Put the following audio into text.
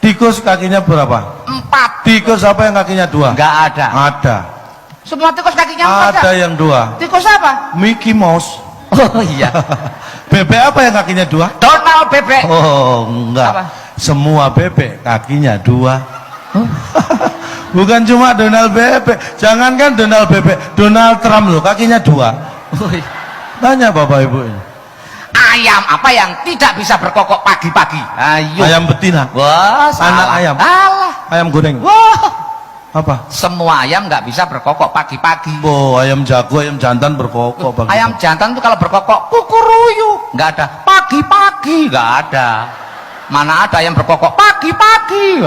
Tikus kakinya berapa? 4. Tikus apa yang kakinya 2? Enggak ada. Ada. Semua tikus kakinya 4. Ada yang 2. Tikus apa? Mickey Mouse. Oh iya. Bebek apa yang kakinya 2? Donald bebek. Oh enggak. Apa? Semua bebek kakinya 2. Bukan cuma Donald bebek. Jangankan Donald bebek, Donald Trump loh kakinya 2. Oh, iya. Tanya bapak ibu ini. Ayam apa yang tidak bisa berkokok pagi-pagi? Ayo. Ayam betina. Wah, Anak salah. ayam. Alah. Ayam goreng. Wah. Apa? Semua ayam nggak bisa berkokok pagi-pagi. Oh, ayam jago, ayam jantan berkokok pagi. Ayam jantan tuh kalau berkokok kukuruyu, nggak ada. Pagi-pagi nggak ada. Mana ada ayam berkokok pagi-pagi?